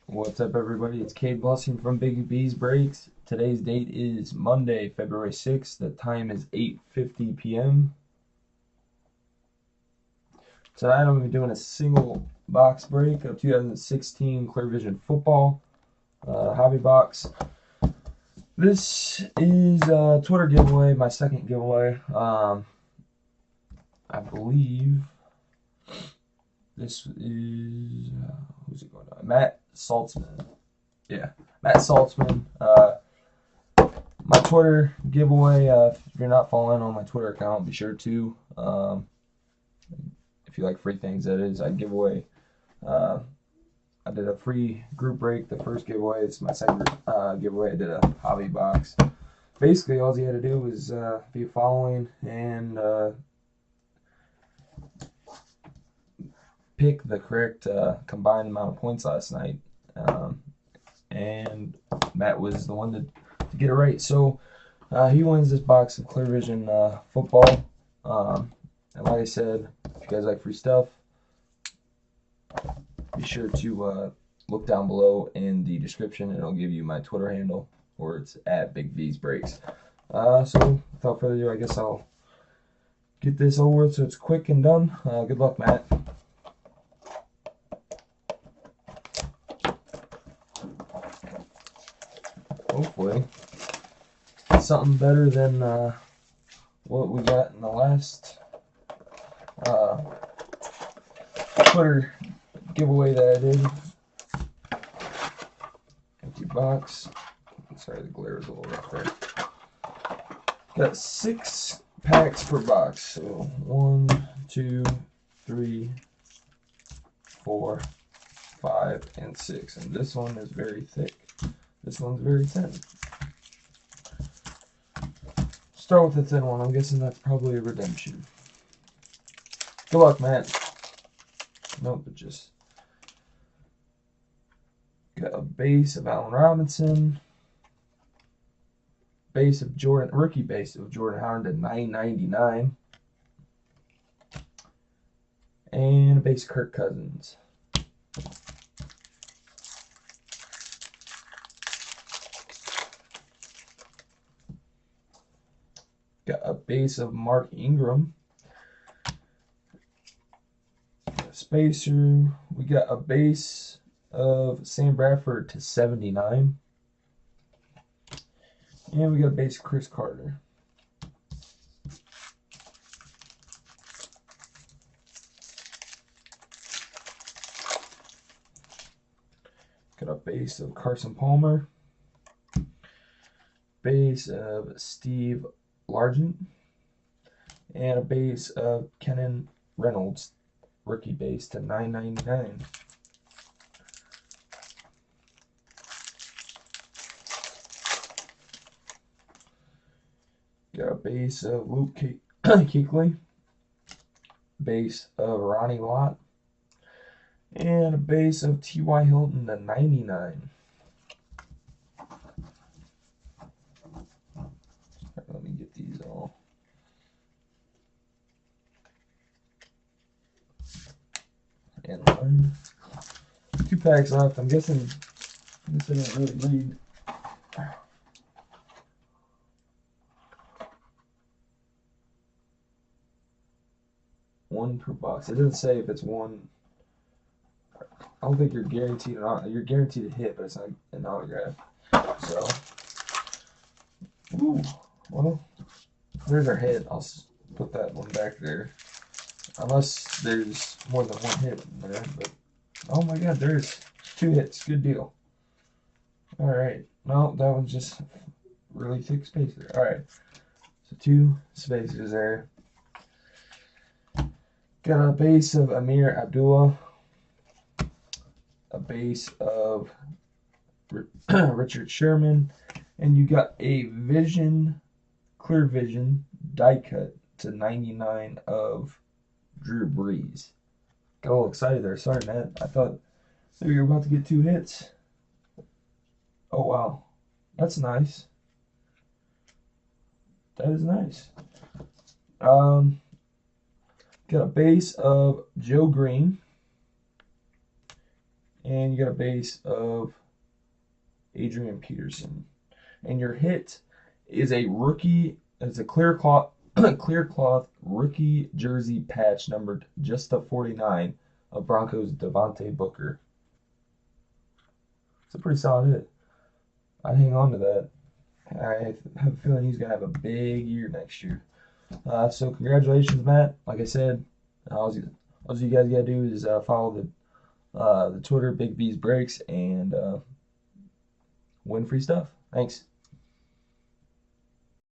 What's up, everybody? It's Cade Blessing from Big B's Breaks. Today's date is Monday, February 6th. The time is 8:50 p.m. Tonight I'm going to be doing a single box break of 2016 Clear Vision Football hobby box. This is a Twitter giveaway, my second giveaway. I believe this is who's it going on? Matt Saltzman. Yeah, Matt Saltzman. My Twitter giveaway. If you're not following on my Twitter account, be sure to. If you like free things, that is, I give away. I did a free group break. The first giveaway. It's my second giveaway. I did a hobby box. Basically, all you had to do was be following and pick the correct combined amount of points last night. And Matt was the one to get it right. So he wins this box of Clear Vision football. And like I said, if you guys like free stuff, be sure to look down below in the description, and it'll give you my Twitter handle, or it's at Big V's Breaks. So without further ado, I guess I'll get this over with so it's quick and done. Good luck, Matt. Hopefully, something better than what we got in the last Twitter giveaway that I did. Empty box. Sorry, the glare is a little rough there. Got 6 packs per box. So 1, 2, 3, 4, 5, and 6. And this one is very thick. This one's very thin. Start with the thin one. I'm guessing that's probably a redemption. Good luck, Matt. Nope, but just got a base of Allen Robinson, base of Jordan, rookie base of Jordan Howard to 9.99, and a base of Kirk Cousins. Got a base of Mark Ingram. Spacer. We got a base of Sam Bradford to 79. And we got a base of Chris Carter. Got a base of Carson Palmer. Base of Steve Largent. And a base of Kennan Reynolds, rookie base to 9.99. Got a base of Luke Kuechly, base of Ronnie Lott, and a base of T.Y. Hilton to 99. Let me get these all. And 2 packs left. I'm guessing this didn't really read. One per box. It doesn't say if it's one. I don't think you're guaranteed you're guaranteed a hit, but it's not an autograph. So, ooh, well, there's our hit. I'll put that one back there. Unless there's more than one hit in there, but oh my god, there's 2 hits. Good deal. Alright. No, that one's just really thick spacer. Alright. So 2 spacers there. Got a base of Amir Abdullah. A base of Richard Sherman. And you got a Clear Vision die cut to 99 of Drew Brees. Got a little excited there. Sorry, Matt. I thought maybe you were about to get 2 hits. Oh, wow. That's nice. That is nice. Got a base of Joe Green And you got a base of Adrian Peterson. And your hit is a rookie. It's a clear cloth, clear cloth rookie jersey patch numbered just to 49 of Broncos Devontae Booker. It's a pretty solid hit. I'd hang on to that. I have a feeling he's gonna have a big year next year. So congratulations, Matt. Like I said, all you guys gotta do is follow the Twitter Big V's Breaks and win free stuff. Thanks.